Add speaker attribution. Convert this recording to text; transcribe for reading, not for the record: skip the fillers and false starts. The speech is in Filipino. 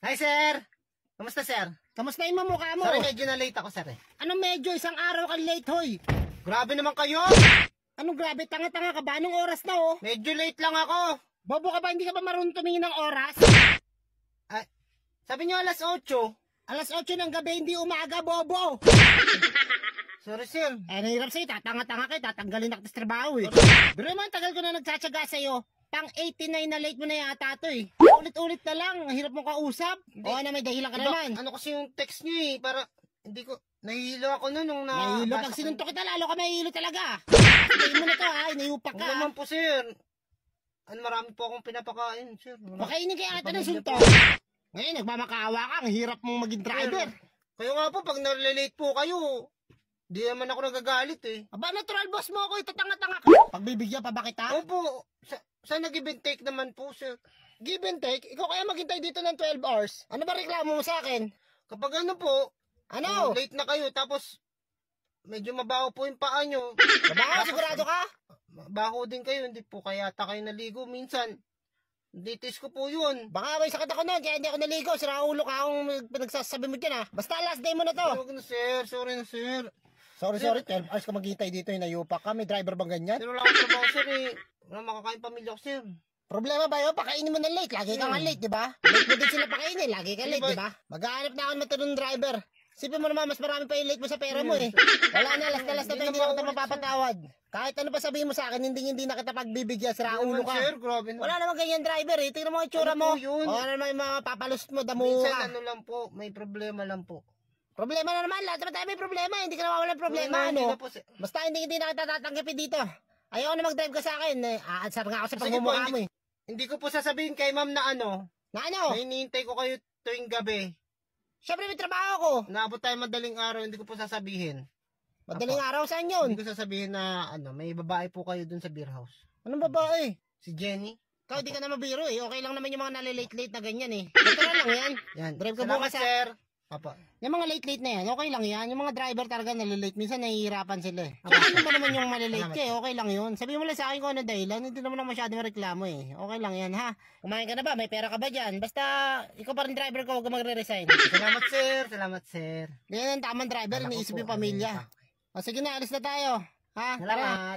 Speaker 1: Hi, sir! Kamusta, sir?
Speaker 2: Kamusta yung mukha mo?
Speaker 1: Sorry, medyo na late ako, sir eh.
Speaker 2: Anong medyo? Isang araw ka late, hoy.
Speaker 1: Grabe naman kayo!
Speaker 2: Anong grabe? Tanga-tanga ka ba? Anong oras na, oh?
Speaker 1: Medyo late lang ako.
Speaker 2: Bobo ka ba? Hindi ka ba marunong tumingin ng oras?
Speaker 1: Ay, sabi niyo alas 8.
Speaker 2: Alas 8 ng gabi, hindi umaga, bobo.
Speaker 1: Sorry, sir.
Speaker 2: Nahirap sa'yo, tatanga-tanga kayo, tatanggalin ako sa trabaho, eh. Pero naman, tagal ko na nagtsatsaga sa'yo. Pang 89 na late mo na yata to, eh. Ulit-ulit na lang, ang hirap mong kausap. Oo na, may dahilan ka naman.
Speaker 1: Ano kasi yung text niyo eh, para hindi ko, nahihilo ako nun nung
Speaker 2: Nahihilo, pag sinuntok kita, lalo ka mahihilo talaga. Sabihin mo na to, ha, inayupak ka.
Speaker 1: Huwag naman po, sir. Marami po akong pinapakain, sir.
Speaker 2: Makainin kaya ata ng suntok. Ngayon, nagmamakaawa ka, ang hirap mong maging driver.
Speaker 1: Kayo nga po, pag nalilate po kayo, di naman ako nagagalit eh.
Speaker 2: Aba, natural boss mo ako, itatanga-tanga ka. Pagbibigyan pa ba kita?
Speaker 1: Opo, saan nag-give and take naman po, sir?
Speaker 2: Give and take? Ikaw kaya maghintay dito ng 12 hours? Ano ba reklamo mo sa akin?
Speaker 1: Kapag ano po,
Speaker 2: ano?
Speaker 1: Late na kayo, tapos medyo mabaho po yung paa nyo.
Speaker 2: Mabaho, sigurado ka?
Speaker 1: Mabaho din kayo, hindi po kaya tayo naligo. Minsan, ditis ko po yun.
Speaker 2: Baka may sakit ako nun, kaya hindi ako naligo. Sira ulo ka akong pinagsasabi mo dyan, ha? Basta last day mo na to.
Speaker 1: Huwag na, sir. Sorry na, sir.
Speaker 2: Sorry, 12 hours ka maghintay dito, hinayupak ka. May driver bang ganyan?
Speaker 1: Pero wala akong trabaho, sir eh. Wala makakain pamilya ko, sir.
Speaker 2: Problema ba yun? Pakainin mo na late. Lagi ka nga late, di ba? Late mo din sila pakainin. Lagi ka late, di ba? Maghahanap na ako ng matinong driver. Sipin mo naman, mas marami pa yung late mo sa pera mo eh. Wala na, last na hindi na kita mapapatawad. Kahit ano pa sabihin mo sa akin, hindi na kita pagbibigyan. Sira ulo ka.
Speaker 1: Sir, grabe na.
Speaker 2: Wala naman ganyan driver eh. Tingnan mo ang itsura mo. O ano naman yung mga papalusot mo, damo ka.
Speaker 1: Minsan ano lang po, may problema lang po.
Speaker 2: Problema na naman, lahat naman tayo may problema. Hindi ka naman walang problema, ano? Basta hindi na kita tatanggapin dito. Ayaw na mag-drive ka sa akin. Aansar nga ako sa pagmumukha mo eh.
Speaker 1: Hindi ko po sasabihin kay ma'am na ano.
Speaker 2: Na ano?
Speaker 1: Na hinihintay ko kayo tuwing gabi.
Speaker 2: Siyempre may trabaho ko.
Speaker 1: Naabot tayo madaling araw, hindi ko po sasabihin.
Speaker 2: Madaling araw, saan yun?
Speaker 1: Hindi ko sasabihin na ano, may babae po kayo dun sa beer house.
Speaker 2: Anong babae?
Speaker 1: Si Jenny.
Speaker 2: Ikaw, di ka na mabiro eh. Okay lang naman yung mga nalilate-late na ganyan eh. Natural lang yan.
Speaker 1: Yan.
Speaker 2: Drive ka
Speaker 1: Salamat,
Speaker 2: bukas
Speaker 1: sir. Papa.
Speaker 2: Yung mga late-late na yan, okay lang yan. Yung mga driver talaga nalilate. Minsan nahihirapan sila eh. Kaya ano ba naman yung malilate ka eh. Okay lang yun. Sabihin mo lang sa akin kung ano dahilan. Hindi naman ako masyadong reklamo eh. Okay lang yan ha. Kumain ka na ba? May pera ka ba dyan? Basta ikaw pa rin driver ko. Huwag ka magre-resign.
Speaker 1: Salamat, sir. Salamat, sir.
Speaker 2: Yan ang tamang driver. Iniisip yung pamilya. O sige na, alis na tayo. Ha?
Speaker 1: Salamat.